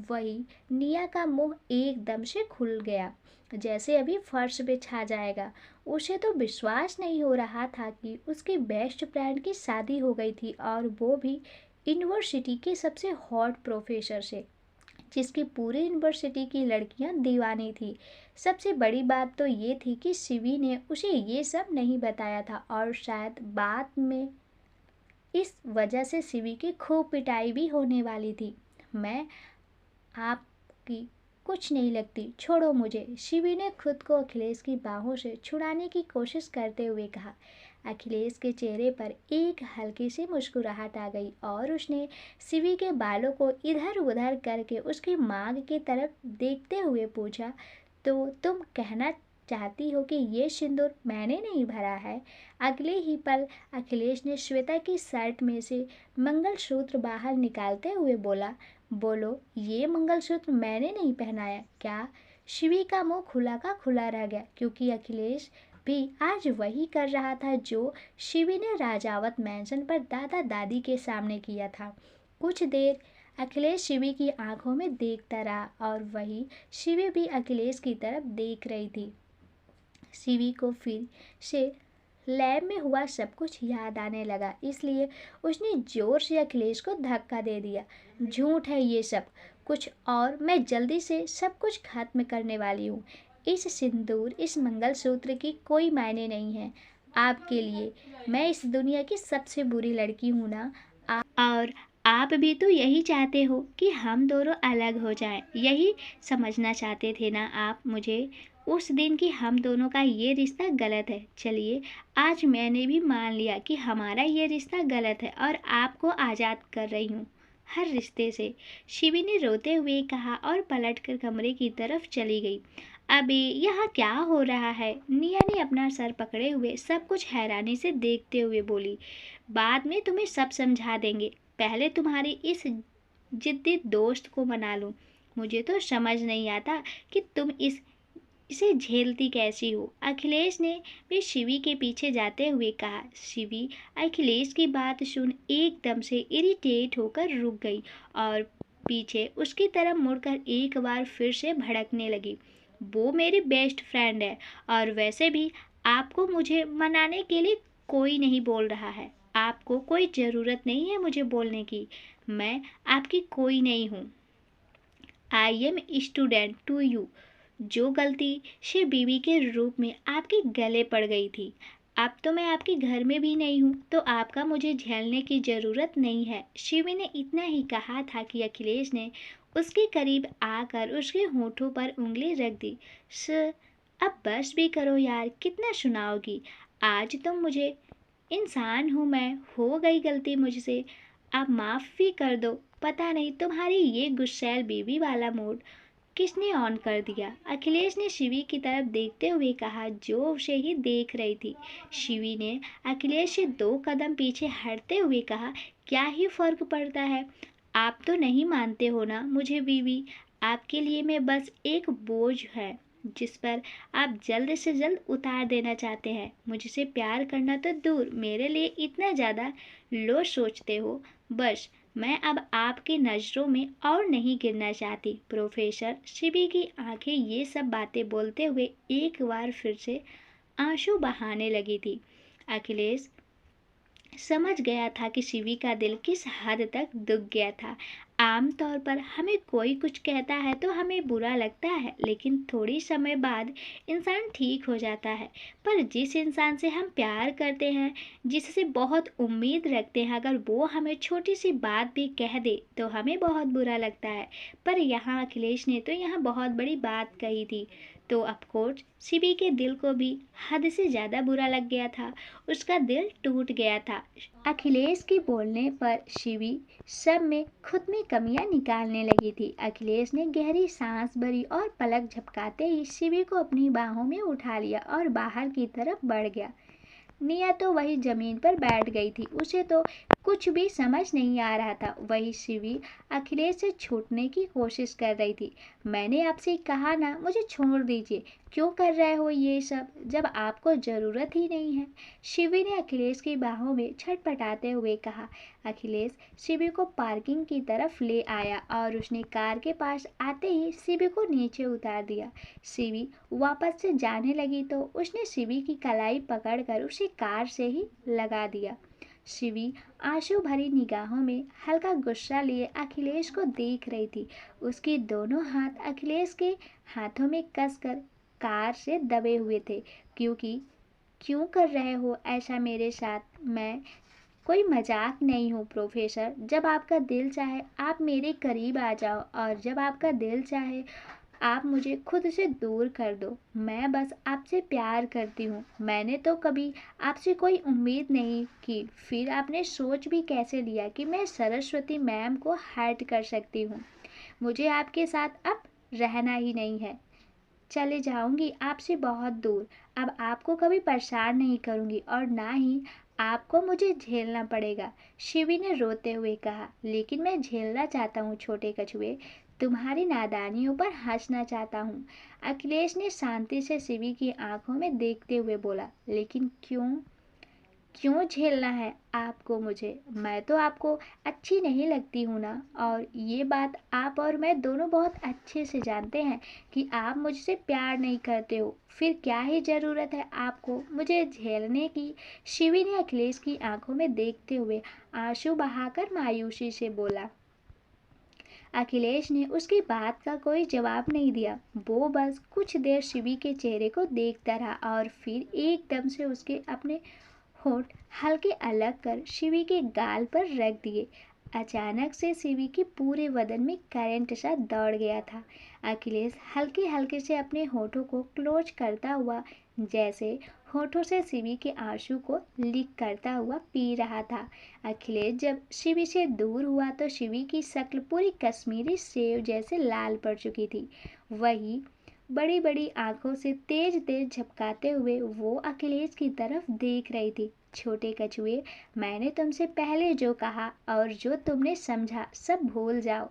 वही निया का मुंह एकदम से खुल गया, जैसे अभी फर्श पे छा जाएगा। उसे तो विश्वास नहीं हो रहा था कि उसकी बेस्ट फ्रेंड की शादी हो गई थी, और वो भी यूनिवर्सिटी के सबसे हॉट प्रोफेसर से, जिसकी पूरी यूनिवर्सिटी की लड़कियां दीवानी थी। सबसे बड़ी बात तो ये थी कि शिवी ने उसे ये सब नहीं बताया था, और शायद बाद में इस वजह से शिवी की खूब पिटाई भी होने वाली थी। मैं आपकी कुछ नहीं लगती, छोड़ो मुझे, शिवी ने खुद को अखिलेश की बाहों से छुड़ाने की कोशिश करते हुए कहा। अखिलेश के चेहरे पर एक हल्की सी मुस्कुराहट आ गई और उसने शिवी के बालों को इधर उधर करके उसकी मांग की तरफ देखते हुए पूछा, तो तुम कहना चाहती हो कि ये सिंदूर मैंने नहीं भरा है? अगले ही पल अखिलेश ने श्वेता की शर्ट में से मंगलसूत्र बाहर निकालते हुए बोला, बोलो, ये मंगलसूत्र मैंने नहीं पहनाया क्या? शिवी का मुंह खुला का खुला रह गया, क्योंकि अखिलेश भी आज वही कर रहा था जो शिवी ने राजावत मैंशन पर दादा दादी के सामने किया था। कुछ देर अखिलेश शिवी की आंखों में देखता रहा और वही शिवी भी अखिलेश की तरफ देख रही थी। शिवी को फिर से लैब में हुआ सब कुछ याद आने लगा, इसलिए उसने जोर से अखिलेश को धक्का दे दिया। झूठ है ये सब कुछ, और मैं जल्दी से सब कुछ खत्म करने वाली हूँ। इस सिंदूर, इस मंगलसूत्र की कोई मायने नहीं है आपके लिए। मैं इस दुनिया की सबसे बुरी लड़की हूँ ना, और आप भी तो यही चाहते हो कि हम दोनों अलग हो जाएं। यही समझना चाहते थे ना आप मुझे उस दिन कि हम दोनों का ये रिश्ता गलत है। चलिए, आज मैंने भी मान लिया कि हमारा ये रिश्ता गलत है और आपको आज़ाद कर रही हूँ हर रिश्ते से, शिवी ने रोते हुए कहा और पलटकर कमरे की तरफ चली गई। अबे यहाँ क्या हो रहा है? निया ने अपना सर पकड़े हुए सब कुछ हैरानी से देखते हुए बोली, बाद में तुम्हें सब समझा देंगे, पहले तुम्हारी इस जिद्दी दोस्त को मना लूं। मुझे तो समझ नहीं आता कि तुम इसे झेलती कैसी हो? अखिलेश ने भी शिवी के पीछे जाते हुए कहा। शिवी अखिलेश की बात सुन एकदम से इरिटेट होकर रुक गई और पीछे उसकी तरफ मुड़कर एक बार फिर से भड़कने लगी। वो मेरी बेस्ट फ्रेंड है, और वैसे भी आपको मुझे मनाने के लिए कोई नहीं बोल रहा है। आपको कोई ज़रूरत नहीं है मुझे बोलने की। मैं आपकी कोई नहीं हूँ। I am student to you. जो गलती से बीवी के रूप में आपके गले पड़ गई थी, अब तो मैं आपके घर में भी नहीं हूँ, तो आपका मुझे झेलने की ज़रूरत नहीं है। शिवी ने इतना ही कहा था कि अखिलेश ने उसके करीब आकर उसके होठों पर उंगली रख दी। अब बस भी करो यार, कितना सुनाओगी? आज तुम मुझे इंसान हूँ मैं, हो गई गलती मुझसे, आप माफ़ भी कर दो। पता नहीं तुम्हारी ये गुस्सैल बीवी वाला मूड किसने ऑन कर दिया? अखिलेश ने शिवी की तरफ देखते हुए कहा, जो उसे ही देख रही थी। शिवी ने अखिलेश से 2 कदम पीछे हटते हुए कहा, क्या ही फर्क पड़ता है? आप तो नहीं मानते हो ना मुझे बीवी। आपके लिए मैं बस एक बोझ है जिस पर आप जल्द से जल्द उतार देना चाहते हैं। मुझसे प्यार करना तो दूर, मेरे लिए इतना ज़्यादा लो सोचते हो। बस मैं अब आपकी नज़रों में और नहीं गिरना चाहती। प्रोफेसर शिवी की आंखें ये सब बातें बोलते हुए एक बार फिर से आंसू बहाने लगी थी। अखिलेश समझ गया था कि शिवी का दिल किस हद तक दुख गया था। आमतौर पर हमें कोई कुछ कहता है तो हमें बुरा लगता है, लेकिन थोड़ी समय बाद इंसान ठीक हो जाता है। पर जिस इंसान से हम प्यार करते हैं, जिससे बहुत उम्मीद रखते हैं, अगर वो हमें छोटी सी बात भी कह दे तो हमें बहुत बुरा लगता है। पर यहाँ अखिलेश ने तो यहाँ बहुत बड़ी बात कही थी, तो ऑफकोर्स शिवी के दिल को भी हद से ज़्यादा बुरा लग गया था। उसका दिल टूट गया था। अखिलेश के बोलने पर शिवी सब में खुद में कमियां निकालने लगी थी। अखिलेश ने गहरी सांस भरी और पलक झपकाते ही शिवी को अपनी बाहों में उठा लिया और बाहर की तरफ बढ़ गया। निया तो वही जमीन पर बैठ गई थी, उसे तो कुछ भी समझ नहीं आ रहा था। वही शिवी अखिलेश से छूटने की कोशिश कर रही थी। मैंने आपसे कहा ना, मुझे छोड़ दीजिए, क्यों कर रहे हो ये सब जब आपको ज़रूरत ही नहीं है? शिवी ने अखिलेश की बाहों में छटपटाते हुए कहा। अखिलेश शिवी को पार्किंग की तरफ ले आया और उसने कार के पास आते ही शिवी को नीचे उतार दिया। शिवी वापस से जाने लगी तो उसने शिवी की कलाई पकड़कर उसे कार से ही लगा दिया। शिवी आंसू भरी निगाहों में हल्का गुस्सा लिए अखिलेश को देख रही थी। उसके दोनों हाथ अखिलेश के हाथों में कसकर कार से दबे हुए थे। क्यों कर रहे हो ऐसा मेरे साथ? मैं कोई मजाक नहीं हूँ प्रोफेसर। जब आपका दिल चाहे आप मेरे करीब आ जाओ, और जब आपका दिल चाहे आप मुझे खुद से दूर कर दो। मैं बस आपसे प्यार करती हूँ। मैंने तो कभी आपसे कोई उम्मीद नहीं की। फिर आपने सोच भी कैसे लिया कि मैं सरस्वती मैम को हर्ट कर सकती हूँ? मुझे आपके साथ अब रहना ही नहीं है। चले जाऊंगी आपसे बहुत दूर। अब आपको कभी परेशान नहीं करूंगी और ना ही आपको मुझे झेलना पड़ेगा। शिवी ने रोते हुए कहा। लेकिन मैं झेलना चाहता हूँ छोटे कछुए, तुम्हारी नादानियों पर हंसना चाहता हूँ। अखिलेश ने शांति से शिवी की आंखों में देखते हुए बोला। लेकिन क्यों? क्यों झेलना है आपको मुझे? मैं तो आपको अच्छी नहीं लगती हूँ ना? और ये बात आप और मैं दोनों बहुत अच्छे से जानते हैं कि आप मुझसे प्यार नहीं करते हो। फिर क्या ही ज़रूरत है आपको मुझे झेलने की? शिवी ने अखिलेश की आंखों में देखते हुए आंसू बहाकर मायूसी से बोला। अखिलेश ने उसकी बात का कोई जवाब नहीं दिया। वो बस कुछ देर शिवी के चेहरे को देखता रहा और फिर एकदम से उसके अपने होठ हल्के अलग कर शिवी के गाल पर रख दिए। अचानक से शिवी के पूरे बदन में करंट सा दौड़ गया था। अखिलेश हल्के हल्के से अपने होठों को क्लोज करता हुआ जैसे होठों से शिवी के आंसू को लीक करता हुआ पी रहा था। अखिलेश जब शिवी से दूर हुआ तो शिवी की शक्ल पूरी कश्मीरी सेव जैसे लाल पड़ चुकी थी। वही बड़ी बड़ी आंखों से तेज तेज झपकाते हुए वो अखिलेश की तरफ देख रही थी। छोटे कछुए, मैंने तुमसे पहले जो कहा और जो तुमने समझा सब भूल जाओ।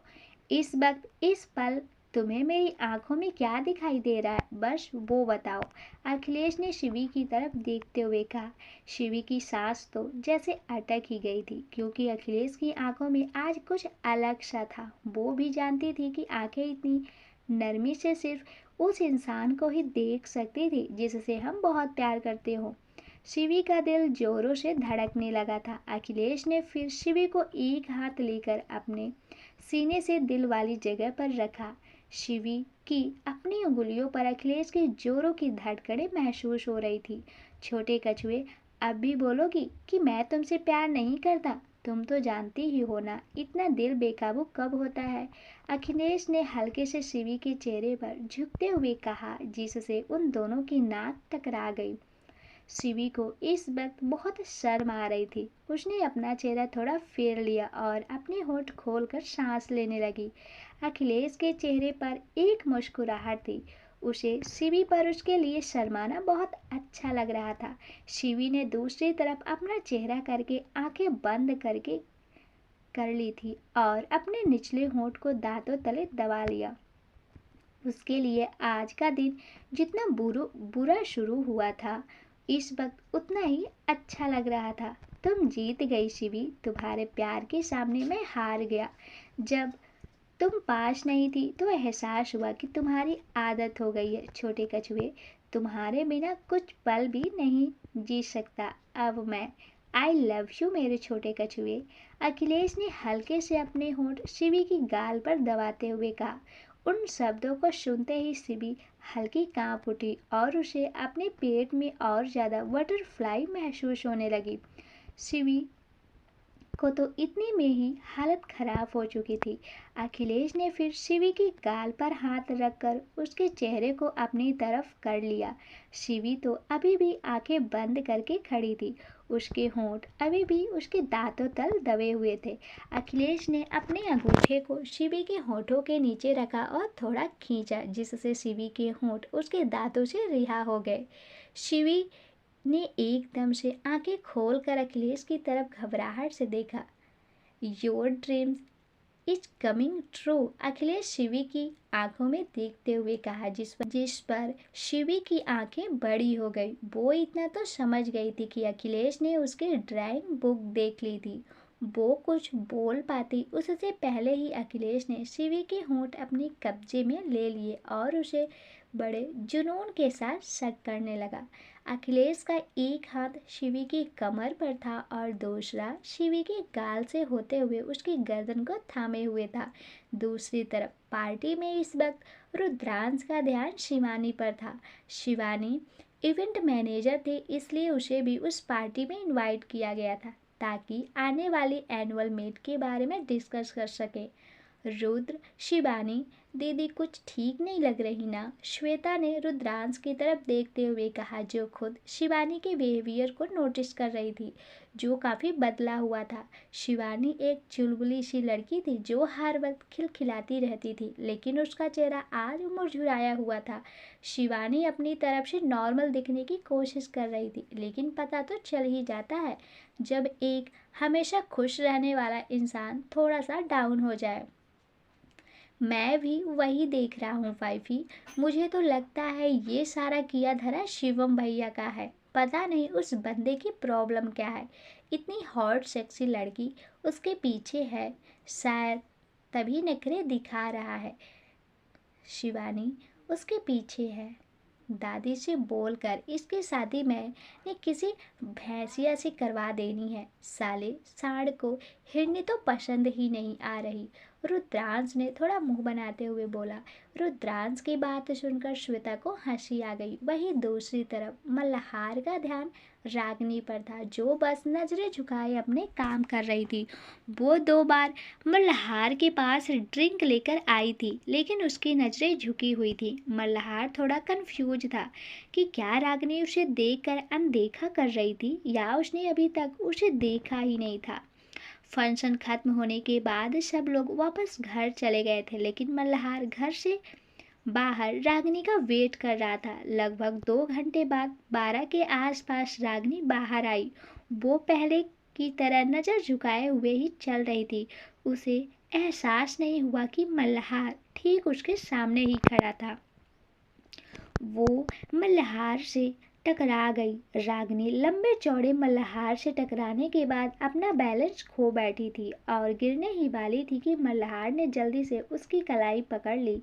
इस वक्त इस पल तुम्हें मेरी आंखों में क्या दिखाई दे रहा है, बस वो बताओ। अखिलेश ने शिवी की तरफ देखते हुए कहा। शिवी की सांस तो जैसे अटक ही गई थी, क्योंकि अखिलेश की आंखों में आज कुछ अलग सा था। वो भी जानती थी कि आंखें इतनी नरमी से सिर्फ उस इंसान को ही देख सकती थी जिससे हम बहुत प्यार करते हो। शिवी का दिल जोरों से धड़कने लगा था। अखिलेश ने फिर शिवी को एक हाथ लेकर अपने सीने से दिल वाली जगह पर रखा। शिवी की अपनी उंगलियों पर अखिलेश की जोरों की धड़कनें महसूस हो रही थी। छोटे कछुए, अब भी बोलोगी कि मैं तुमसे प्यार नहीं करता? तुम तो जानती ही हो ना, इतना दिल बेकाबू कब होता है? अखिलेश ने हल्के से शिवी के चेहरे पर झुकते हुए कहा, जिससे उन दोनों की नाक टकरा गई। शिवी को इस वक्त बहुत शर्म आ रही थी। उसने अपना चेहरा थोड़ा फेर लिया और अपने होठ खोलकर सांस लेने लगी। अखिलेश के चेहरे पर एक मुस्कुराहट थी। उसे शिवी पर उसके लिए शर्माना बहुत अच्छा लग रहा था। शिवी ने दूसरी तरफ अपना चेहरा करके आंखें बंद करके कर ली थी और अपने निचले होंठ को दांतों तले दबा लिया। उसके लिए आज का दिन जितना बुरा शुरू हुआ था, इस वक्त उतना ही अच्छा लग रहा था। तुम जीत गई शिवी, तुम्हारे प्यार के सामने मैं हार गया। जब तुम पास नहीं थी तो एहसास हुआ कि तुम्हारी आदत हो गई है। छोटे कछुए, तुम्हारे बिना कुछ पल भी नहीं जी सकता अब मैं। आई लव यू मेरे छोटे कछुए। अखिलेश ने हल्के से अपने होंठ शिवी की गाल पर दबाते हुए कहा। उन शब्दों को सुनते ही शिवी हल्की कांप उठी और उसे अपने पेट में और ज्यादा बटरफ्लाई महसूस होने लगी। शिवी को तो इतने में ही हालत खराब हो चुकी थी। अखिलेश ने फिर शिवी की गाल पर हाथ रखकर उसके चेहरे को अपनी तरफ कर लिया। शिवी तो अभी भी आंखें बंद करके खड़ी थी। उसके होंठ अभी भी उसके दांतों तल दबे हुए थे। अखिलेश ने अपने अंगूठे को शिवी के होठों के नीचे रखा और थोड़ा खींचा, जिससे शिवी के होंठ उसके दांतों से रिहा हो गए। शिवी ने एकदम से आंखें खोलकर अखिलेश की तरफ घबराहट से देखा। Your dreams is coming true, Akhilesh Shivi की आंखों में देखते हुए कहा, जिस पर शिवी की आंखें बड़ी हो गई। वो इतना तो समझ गई थी कि अखिलेश ने उसकी ड्राइंग बुक देख ली थी। वो कुछ बोल पाती उससे पहले ही अखिलेश ने शिवी के होंठ अपने कब्जे में ले लिए और उसे बड़े जुनून के साथ शक करने लगा। अखिलेश का एक हाथ शिवी की कमर पर था और दूसरा शिवी के गाल से होते हुए उसकी गर्दन को थामे हुए था। दूसरी तरफ पार्टी में इस वक्त रुद्रांश का ध्यान शिवानी पर था। शिवानी इवेंट मैनेजर थे, इसलिए उसे भी उस पार्टी में इनवाइट किया गया था ताकि आने वाली एनुअल मीट के बारे में डिस्कस कर सके। रुद्र, शिवानी, दीदी कुछ ठीक नहीं लग रही ना? श्वेता ने रुद्रांश की तरफ देखते हुए कहा, जो खुद शिवानी के बिहेवियर को नोटिस कर रही थी, जो काफ़ी बदला हुआ था। शिवानी एक चुलबुली सी लड़की थी जो हर वक्त खिलखिलाती रहती थी, लेकिन उसका चेहरा आज मुरझाया हुआ था। शिवानी अपनी तरफ से नॉर्मल दिखने की कोशिश कर रही थी, लेकिन पता तो चल ही जाता है जब एक हमेशा खुश रहने वाला इंसान थोड़ा सा डाउन हो जाए। मैं भी वही देख रहा हूँ वाइफी। मुझे तो लगता है ये सारा किया धरा शिवम भैया का है। पता नहीं उस बंदे की प्रॉब्लम क्या है। इतनी हॉट सेक्सी लड़की उसके पीछे है, शायद तभी नखरे दिखा रहा है। शिवानी उसके पीछे है। दादी से बोलकर इसकी शादी मैंने किसी भैंसिया से करवा देनी है। साले सांड को हिरनी तो पसंद ही नहीं आ रही। रुद्रांश ने थोड़ा मुंह बनाते हुए बोला। रुद्रांश की बात सुनकर श्वेता को हंसी आ गई। वहीं दूसरी तरफ मल्हार का ध्यान रागिनी पर था, जो बस नजरें झुकाए अपने काम कर रही थी। वो 2 बार मल्हार के पास ड्रिंक लेकर आई थी, लेकिन उसकी नजरें झुकी हुई थी। मल्हार थोड़ा कंफ्यूज था कि क्या रागिनी उसे देखकर अनदेखा कर रही थी या उसने अभी तक उसे देखा ही नहीं था। फंक्शन खत्म होने के बाद सब लोग वापस घर चले गए थे, लेकिन मल्हार घर से बाहर रागिनी का वेट कर रहा था। लगभग 2 घंटे बाद 12 के आसपास रागिनी बाहर आई। वो पहले की तरह नजर झुकाए हुए ही चल रही थी। उसे एहसास नहीं हुआ कि मल्हार ठीक उसके सामने ही खड़ा था। वो मल्हार से टकरा गई। रागिनी लंबे चौड़े मल्हार से टकराने के बाद अपना बैलेंस खो बैठी थी और गिरने ही वाली थी कि मल्हार ने जल्दी से उसकी कलाई पकड़ ली।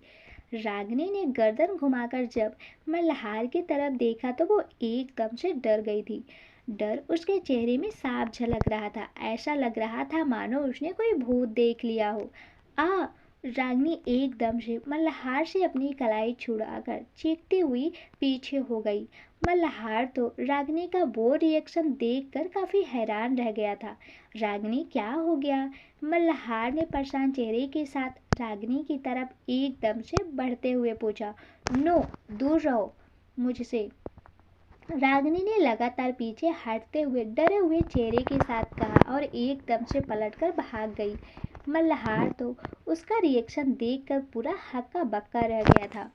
रागिनी ने गर्दन घुमाकर जब मल्हार की तरफ देखा तो वो एकदम से डर गई थी। डर उसके चेहरे में साफ झलक रहा था। ऐसा लग रहा था मानो उसने कोई भूत देख लिया हो। आ रागिनी एकदम से मल्हार से अपनी कलाई छुड़ाकर चीखती हुई पीछे हो गई। मल्हार तो रागिनी का वो रिएक्शन देखकर काफी हैरान रह गया था। रागिनी क्या हो गया? मल्हार ने परेशान चेहरे के साथ रागिनी की तरफ एकदम से बढ़ते हुए पूछा। नो, दूर रहो मुझसे। रागिनी ने लगातार पीछे हटते हुए डरे हुए चेहरे के साथ कहा और एकदम से पलटकर भाग गई। मल्हार तो उसका रिएक्शन देखकर पूरा हक्का बक्का रह गया था।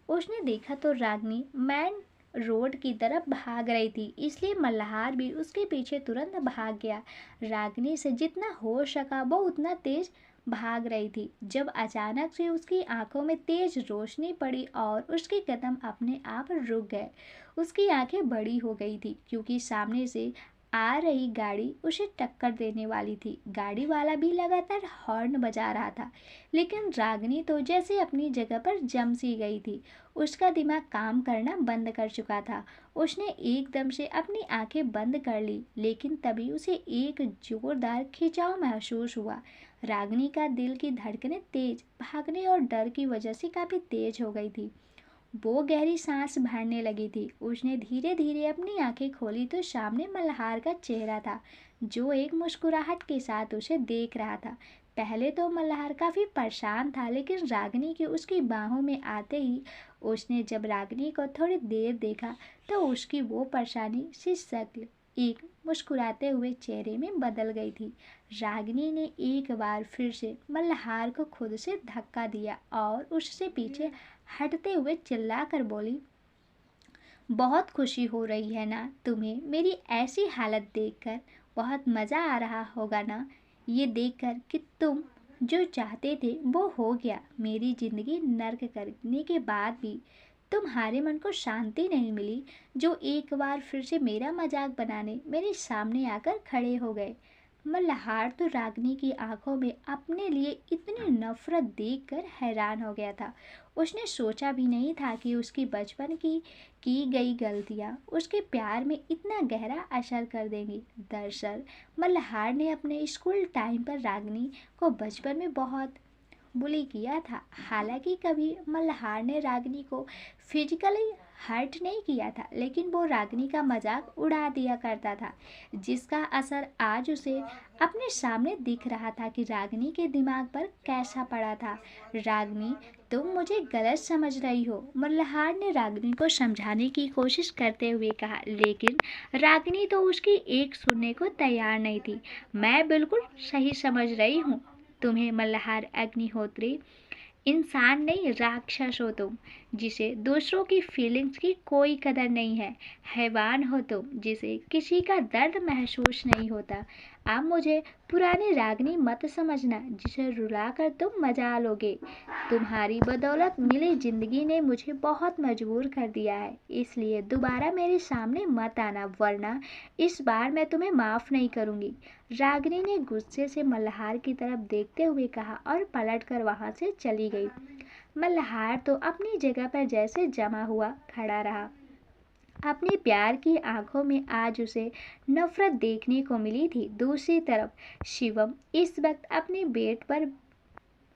उसने देखा तो रागिनी मेन रोड की तरफ भाग रही थी, इसलिए मल्हार भी उसके पीछे तुरंत भाग गया। रागिनी से जितना हो सका वो उतना तेज भाग रही थी, जब अचानक से उसकी आंखों में तेज रोशनी पड़ी और उसके कदम अपने आप रुक गए। उसकी आंखें बड़ी हो गई थी क्योंकि सामने से आ रही गाड़ी उसे टक्कर देने वाली थी। गाड़ी वाला भी लगातार हॉर्न बजा रहा था, लेकिन रागिनी तो जैसे अपनी जगह पर जम सी गई थी। उसका दिमाग काम करना बंद कर चुका था। उसने एकदम से अपनी आंखें बंद कर ली, लेकिन तभी उसे एक जोरदार खिंचाव महसूस हुआ। रागिनी का दिल की धड़कनें तेज भागने और डर की वजह से काफी तेज हो गई थी। वो गहरी सांस भरने लगी थी। उसने धीरे धीरे अपनी आंखें खोली तो सामने मल्हार का चेहरा था, जो एक मुस्कुराहट के साथ उसे देख रहा था। पहले तो मल्हार काफी परेशान था, लेकिन रागिनी के उसकी बाहों में आते ही उसने जब रागिनी को थोड़ी देर देखा तो उसकी वो परेशानी सी शक्ल एक मुस्कुराते हुए चेहरे में बदल गई थी। रागिनी ने एक बार फिर से मल्हार को खुद से धक्का दिया और उससे पीछे हटते हुए चिल्लाकर बोली, बहुत खुशी हो रही है ना तुम्हें मेरी ऐसी हालत देखकर? बहुत मज़ा आ रहा होगा ना ये देखकर कि तुम जो चाहते थे वो हो गया। मेरी ज़िंदगी नर्क करने के बाद भी तुम्हारे मन को शांति नहीं मिली, जो एक बार फिर से मेरा मजाक बनाने मेरे सामने आकर खड़े हो गए। मल्हार तो रागिनी की आंखों में अपने लिए इतनी नफरत देखकर हैरान हो गया था। उसने सोचा भी नहीं था कि उसकी बचपन की गई गलतियां उसके प्यार में इतना गहरा असर कर देंगी। दरअसल मल्हार ने अपने स्कूल टाइम पर रागिनी को बचपन में बहुत बुली किया था। हालांकि कभी मल्हार ने रागिनी को फिजिकली हर्ट नहीं किया था, लेकिन वो रागिनी का मजाक उड़ा दिया करता था, जिसका असर आज उसे अपने सामने दिख रहा था कि रागिनी के दिमाग पर कैसा पड़ा था। रागिनी, तुम मुझे गलत समझ रही हो, मल्हार ने रागिनी को समझाने की कोशिश करते हुए कहा, लेकिन रागिनी तो उसकी एक सुनने को तैयार नहीं थी। मैं बिल्कुल सही समझ रही हूँ तुम्हें मल्हार अग्निहोत्री। इंसान नहीं, राक्षस हो तुम, जिसे दूसरों की फीलिंग्स की कोई कदर नहीं है। हैवान हो तुम, जिसे किसी का दर्द महसूस नहीं होता। अब मुझे पुरानी रागनी मत समझना, जिसे रुलाकर तुम मजा लोगे। तुम्हारी बदौलत मिली जिंदगी ने मुझे बहुत मजबूर कर दिया है, इसलिए दोबारा मेरे सामने मत आना, वरना इस बार मैं तुम्हें माफ नहीं करूंगी। रागिनी ने गुस्से से मल्हार की तरफ देखते हुए कहा और पलटकर वहां से चली गई। मल्हार तो अपनी जगह पर जैसे जमा हुआ खड़ा रहा। अपने प्यार की आंखों में आज उसे नफरत देखने को मिली थी। दूसरी तरफ शिवम इस वक्त अपने बेड पर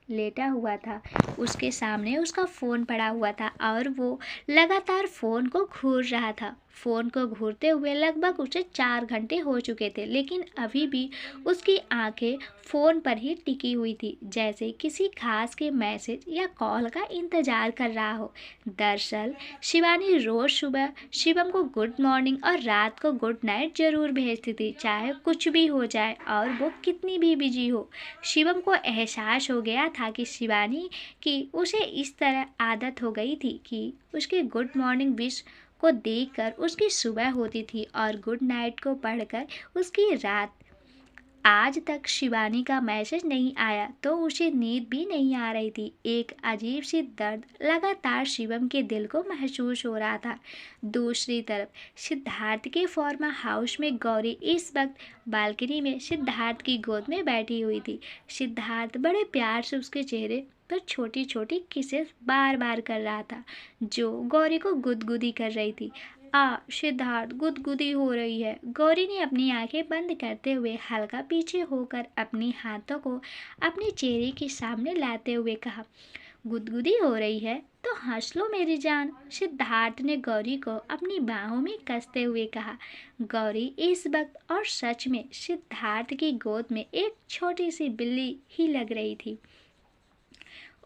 लेटा हुआ था। उसके सामने उसका फ़ोन पड़ा हुआ था और वो लगातार फ़ोन को घूर रहा था। फ़ोन को घूरते हुए लगभग उसे 4 घंटे हो चुके थे, लेकिन अभी भी उसकी आंखें फ़ोन पर ही टिकी हुई थी, जैसे किसी खास के मैसेज या कॉल का इंतज़ार कर रहा हो। दरअसल शिवानी रोज़ सुबह शिवम को गुड मॉर्निंग और रात को गुड नाइट ज़रूर भेजती थी, चाहे कुछ भी हो जाए और वो कितनी भी बिजी हो। शिवम को एहसास हो गया था कि शिवानी की उसे इस तरह आदत हो गई थी कि उसके गुड मॉर्निंग विश को देखकर उसकी सुबह होती थी और गुड नाइट को पढ़कर उसकी रात। आज तक शिवानी का मैसेज नहीं आया तो उसे नींद भी नहीं आ रही थी। एक अजीब सी दर्द लगातार शिवम के दिल को महसूस हो रहा था। दूसरी तरफ सिद्धार्थ के फार्मा हाउस में गौरी इस वक्त बालकनी में सिद्धार्थ की गोद में बैठी हुई थी। सिद्धार्थ बड़े प्यार से उसके चेहरे पर छोटी छोटी किसेस बार बार कर रहा था, जो गौरी को गुदगुदी कर रही थी। सिद्धार्थ, गुदगुदी हो रही है। गौरी ने अपनी आंखें बंद करते हुए हल्का पीछे होकर अपनी हाथों को अपने चेहरे के सामने लाते हुए कहा, गुदगुदी हो रही है तो हंस लो मेरी जान। सिद्धार्थ ने गौरी को अपनी बाहों में कसते हुए कहा। गौरी इस वक्त और सच में सिद्धार्थ की गोद में एक छोटी सी बिल्ली ही लग रही थी।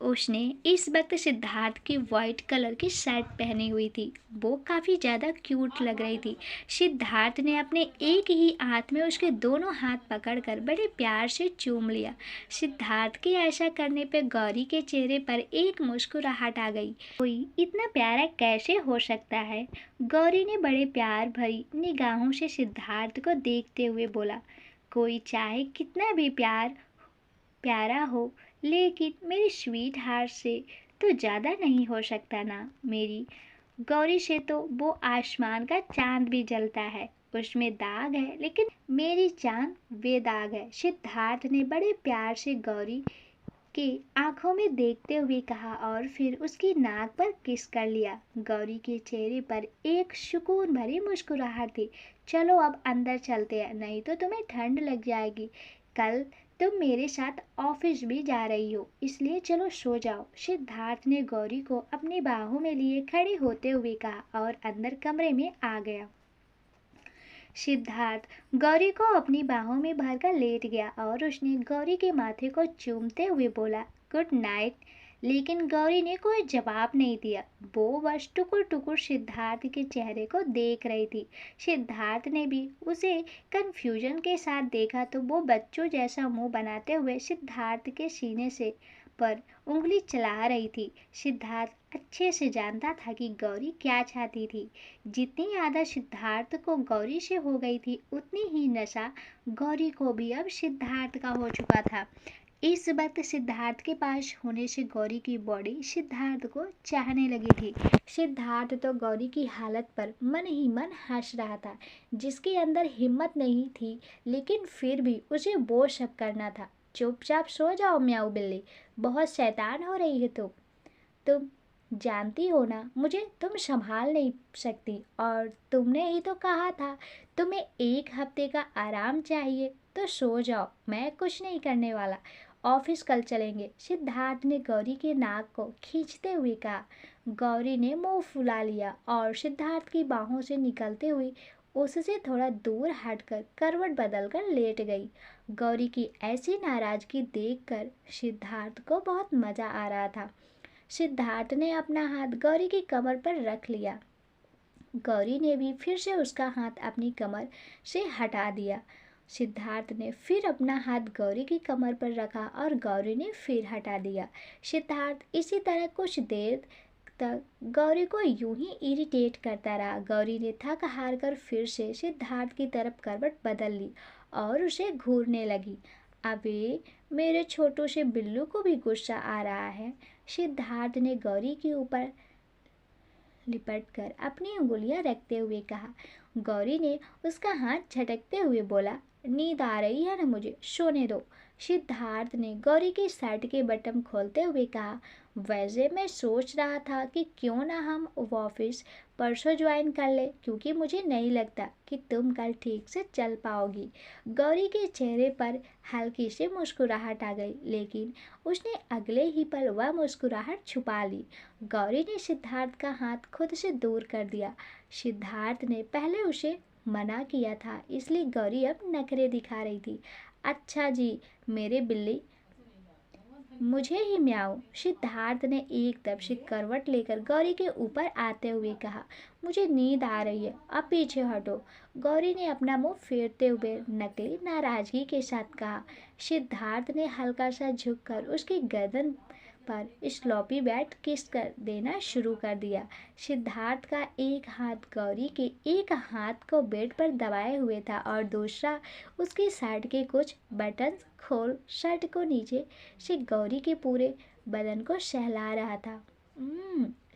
उसने इस वक्त सिद्धार्थ की वाइट कलर की शर्ट पहनी हुई थी। वो काफ़ी ज़्यादा क्यूट लग रही थी। सिद्धार्थ ने अपने एक ही हाथ में उसके दोनों हाथ पकड़कर बड़े प्यार से चूम लिया। सिद्धार्थ के ऐसा करने पर गौरी के चेहरे पर एक मुस्कुराहट आ गई। कोई इतना प्यारा कैसे हो सकता है? गौरी ने बड़े प्यार भरी निगाहों से सिद्धार्थ को देखते हुए बोला। कोई चाहे कितना भी प्यारा हो, लेकिन मेरी स्वीट हार्ट से तो ज़्यादा नहीं हो सकता ना। मेरी गौरी से तो वो आसमान का चांद भी जलता है, उसमें दाग है, लेकिन मेरी चांद बेदाग है। सिद्धार्थ ने बड़े प्यार से गौरी के आंखों में देखते हुए कहा और फिर उसकी नाक पर किस कर लिया। गौरी के चेहरे पर एक सुकून भरी मुस्कुराहट थी। चलो अब अंदर चलते हैं, नहीं तो तुम्हें ठंड लग जाएगी। कल तुम मेरे साथ ऑफिस भी जा रही हो, इसलिए चलो सो जाओ। सिद्धार्थ ने गौरी को अपनी बाहों में लिए खड़े होते हुए कहा और अंदर कमरे में आ गया। सिद्धार्थ गौरी को अपनी बाहों में भरकर लेट गया और उसने गौरी के माथे को चूमते हुए बोला, गुड नाइट। लेकिन गौरी ने कोई जवाब नहीं दिया। वो बस टुकुर टुकुर सिद्धार्थ के चेहरे को देख रही थी। सिद्धार्थ ने भी उसे कंफ्यूजन के साथ देखा तो वो बच्चों जैसा मुंह बनाते हुए सिद्धार्थ के सीने से पर उंगली चला रही थी। सिद्धार्थ अच्छे से जानता था कि गौरी क्या चाहती थी। जितनी आदत सिद्धार्थ को गौरी से हो गई थी, उतनी ही नशा गौरी को भी अब सिद्धार्थ का हो चुका था। इस वक्त सिद्धार्थ के पास होने से गौरी की बॉडी सिद्धार्थ को चाहने लगी थी। सिद्धार्थ तो गौरी की हालत पर मन ही मन हंस रहा था, जिसके अंदर हिम्मत नहीं थी, लेकिन फिर भी उसे वो सब करना था। चुपचाप सो जाओ म्याऊ बिल्ली, बहुत शैतान हो रही है तुम जानती हो ना, मुझे तुम संभाल नहीं सकती, और तुमने ही तो कहा था तुम्हें 1 हफ्ते का आराम चाहिए, तो सो जाओ, मैं कुछ नहीं करने वाला। ऑफिस कल चलेंगे, सिद्धार्थ ने गौरी के नाक को खींचते हुए कहा। गौरी ने मुंह फुला लिया और सिद्धार्थ की बाहों से निकलते हुए उससे थोड़ा दूर हटकर करवट बदलकर लेट गई। गौरी की ऐसी नाराजगी देखकर सिद्धार्थ को बहुत मजा आ रहा था। सिद्धार्थ ने अपना हाथ गौरी की कमर पर रख लिया। गौरी ने भी फिर से उसका हाथ अपनी कमर से हटा दिया। सिद्धार्थ ने फिर अपना हाथ गौरी की कमर पर रखा और गौरी ने फिर हटा दिया। सिद्धार्थ इसी तरह कुछ देर तक गौरी को यूं ही इरिटेट करता रहा। गौरी ने थक हार कर फिर से सिद्धार्थ की तरफ करवट बदल ली और उसे घूरने लगी। अबे, मेरे छोटू से बिल्लू को भी गुस्सा आ रहा है, सिद्धार्थ ने गौरी के ऊपर लिपटकर अपनी उंगलियां रखते हुए कहा। गौरी ने उसका हाथ झटकते हुए बोला, नींद आ रही है ना, मुझे सोने दो। सिद्धार्थ ने गौरी की शर्ट के बटन खोलते हुए कहा, वैसे मैं सोच रहा था कि क्यों ना हम ऑफिस परसों ज्वाइन कर ले, क्योंकि मुझे नहीं लगता कि तुम कल ठीक से चल पाओगी। गौरी के चेहरे पर हल्की सी मुस्कुराहट आ गई, लेकिन उसने अगले ही पल वह मुस्कुराहट छुपा ली। गौरी ने सिद्धार्थ का हाथ खुद से दूर कर दिया। सिद्धार्थ ने पहले उसे मना किया था, इसलिए गौरी अब नखरे दिखा रही थी। अच्छा जी, मेरे बिल्ली, मुझे ही म्याऊं। सिद्धार्थ ने एकदम से करवट लेकर गौरी के ऊपर आते हुए कहा, मुझे नींद आ रही है, अब पीछे हटो। गौरी ने अपना मुंह फेरते हुए नकली नाराजगी के साथ कहा। सिद्धार्थ ने हल्का सा झुककर उसकी गर्दन पर स्लोपी बैट किस कर देना शुरू कर दिया। सिद्धार्थ का एक हाथ गौरी के एक हाथ को बेड पर दबाए हुए था और दूसरा उसकी शर्ट के कुछ बटन खोल शर्ट को नीचे से गौरी के पूरे बदन को सहला रहा था।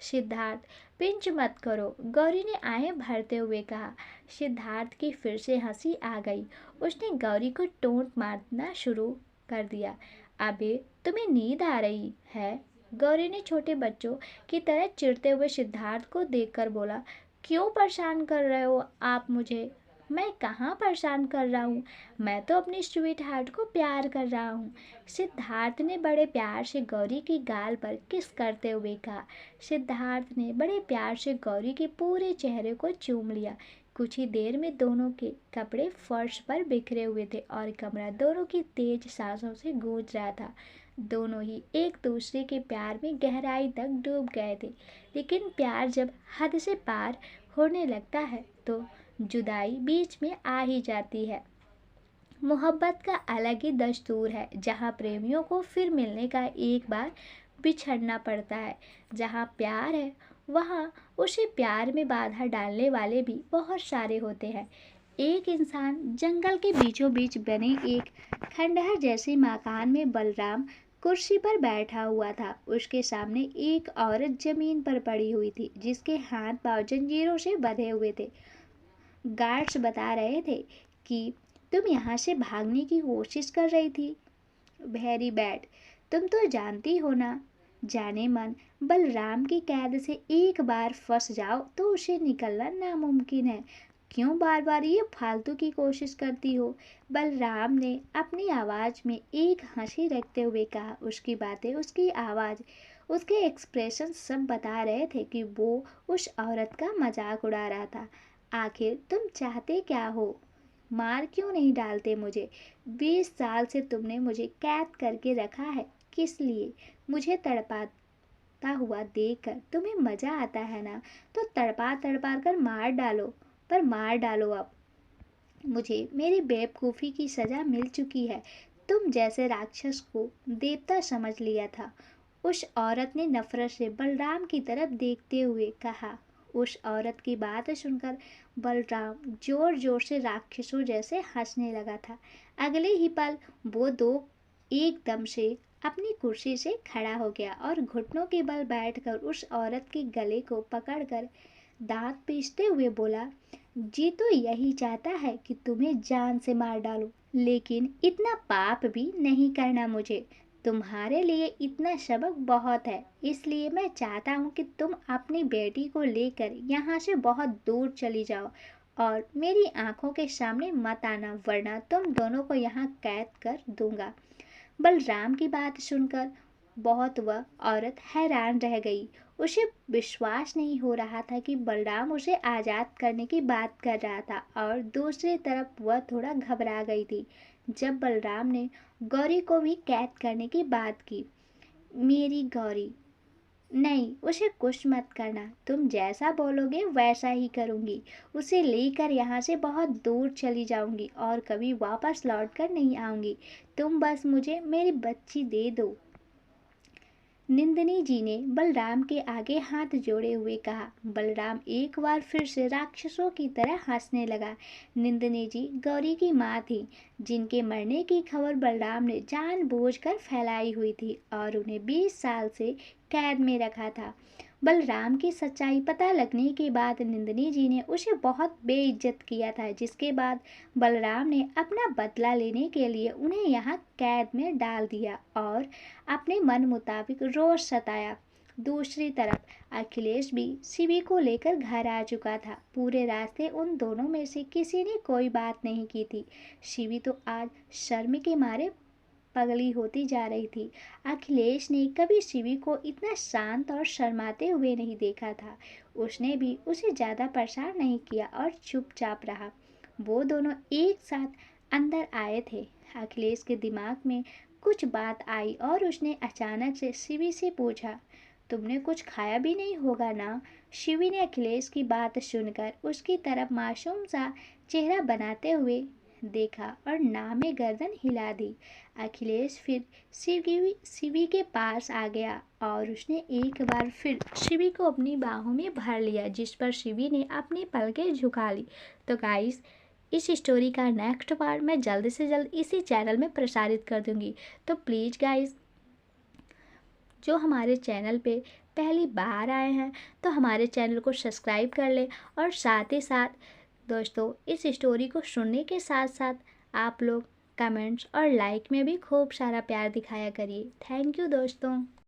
सिद्धार्थ, पिंच मत करो, गौरी ने आहें भरते हुए कहा। सिद्धार्थ की फिर से हंसी आ गई। उसने गौरी को टोंट मारना शुरू कर दिया। अबे, तुम्हें नींद आ रही है? गौरी ने छोटे बच्चों की तरह चिढ़ते हुए सिद्धार्थ को देखकर बोला। क्यों परेशान कर रहे हो आप मुझे? मैं कहाँ परेशान कर रहा हूँ, मैं तो अपनी स्वीट हार्ट को प्यार कर रहा हूँ। सिद्धार्थ ने बड़े प्यार से गौरी की गाल पर किस करते हुए कहा। सिद्धार्थ ने बड़े प्यार से गौरी के पूरे चेहरे को चूम लिया। कुछ ही देर में दोनों के कपड़े फर्श पर बिखरे हुए थे और कमरा दोनों की तेज सांसों से गूंज रहा था। दोनों ही एक दूसरे के प्यार में गहराई तक डूब गए थे, लेकिन प्यार जब हद से पार होने लगता है तो जुदाई बीच में आ ही जाती है। मोहब्बत का अलग ही दस्तूर है, जहाँ प्रेमियों को फिर मिलने का एक बार बिछड़ना पड़ता है। जहाँ प्यार है वहाँ उसे प्यार में बाधा डालने वाले भी बहुत सारे होते हैं। एक इंसान जंगल के बीचों बीच बने एक खंडहर जैसे मकान में बलराम कुर्सी पर बैठा हुआ था। उसके सामने एक औरत जमीन पर पड़ी हुई थी, जिसके हाथ पांव जंजीरों से बंधे हुए थे। गार्ड्स बता रहे थे कि तुम यहाँ से भागने की कोशिश कर रही थी। वेरी बैड, तुम तो जानती हो ना, जाने मन बलराम की कैद से एक बार फंस जाओ तो उसे निकलना नामुमकिन है। क्यों बार बार ये फालतू की कोशिश करती हो? बलराम ने अपनी आवाज़ में एक हंसी रखते हुए कहा। उसकी बातें, उसकी आवाज़, उसके एक्सप्रेशन सब बता रहे थे कि वो उस औरत का मजाक उड़ा रहा था। आखिर तुम चाहते क्या हो? मार क्यों नहीं डालते मुझे? 20 साल से तुमने मुझे कैद करके रखा है, किस लिए? मुझे तड़पाता हुआ देखकर तुम्हें मज़ा आता है ना, तो तड़पा तड़पा कर मार डालो, पर मार डालो अब। मुझे मेरी बेवकूफ़ी की सज़ा मिल चुकी है। तुम जैसे राक्षस को देवता समझ लिया था। उस औरत ने नफरत से बलराम की तरफ देखते हुए कहा। उस औरत की बात सुनकर बलराम जोर जोर से राक्षसों जैसे हंसने लगा था। अगले ही पल वो दो एकदम से अपनी कुर्सी से खड़ा हो गया और घुटनों के बल बैठकर उस औरत के गले को पकड़कर दांत पीसते हुए बोला, जी तो यही चाहता है कि तुम्हें जान से मार डालूं, लेकिन इतना पाप भी नहीं करना मुझे। तुम्हारे लिए इतना सबक बहुत है, इसलिए मैं चाहता हूँ कि तुम अपनी बेटी को लेकर यहाँ से बहुत दूर चली जाओ और मेरी आंखों के सामने मत आना, वरना तुम दोनों को यहाँ कैद कर दूंगा। बलराम की बात सुनकर बहुत वह औरत हैरान रह गई। उसे विश्वास नहीं हो रहा था कि बलराम उसे आज़ाद करने की बात कर रहा था और दूसरी तरफ वह थोड़ा घबरा गई थी जब बलराम ने गौरी को भी कैद करने की बात की। मेरी गौरी, नहीं, उसे कुछ मत करना, तुम जैसा बोलोगे वैसा ही करूँगी। उसे लेकर यहाँ से बहुत दूर चली जाऊँगी और कभी वापस लौट कर नहीं आऊँगी। तुम बस मुझे मेरी बच्ची दे दो। निंदिनी जी ने बलराम के आगे हाथ जोड़े हुए कहा। बलराम एक बार फिर से राक्षसों की तरह हंसने लगा। निंदिनी जी गौरी की माँ थी, जिनके मरने की खबर बलराम ने जानबूझकर फैलाई हुई थी और उन्हें 20 साल से कैद में रखा था। बलराम की सच्चाई पता लगने के बाद निंदिनी जी ने उसे बहुत बेइज्जत किया था, जिसके बाद बलराम ने अपना बदला लेने के लिए उन्हें यहाँ कैद में डाल दिया और अपने मन मुताबिक रोज सताया। दूसरी तरफ अखिलेश भी शिवी को लेकर घर आ चुका था। पूरे रास्ते उन दोनों में से किसी ने कोई बात नहीं की थी। शिवी तो आज शर्म के मारे पगली होती जा रही थी। अखिलेश ने कभी शिवी को इतना शांत और शर्माते हुए नहीं देखा था। उसने भी उसे ज़्यादा परेशान नहीं किया और चुपचाप रहा। वो दोनों एक साथ अंदर आए थे। अखिलेश के दिमाग में कुछ बात आई और उसने अचानक से शिवी से पूछा, तुमने कुछ खाया भी नहीं होगा ना? शिवी ने अखिलेश की बात सुनकर उसकी तरफ मासूम सा चेहरा बनाते हुए देखा और ना में गर्दन हिला दी। अखिलेश फिर शिवी के पास आ गया और उसने एक बार फिर शिवी को अपनी बाहों में भर लिया, जिस पर शिवी ने अपनी पलकें झुका ली। तो गाइस, इस स्टोरी का नेक्स्ट पार्ट मैं जल्द से जल्द इसी चैनल में प्रसारित कर दूंगी। तो प्लीज़ गाइस, जो हमारे चैनल पे पहली बार आए हैं तो हमारे चैनल को सब्सक्राइब कर लें और साथ ही साथ दोस्तों, इस स्टोरी को सुनने के साथ साथ आप लोग कमेंट्स और लाइक में भी खूब सारा प्यार दिखाया करिए। थैंक यू दोस्तों।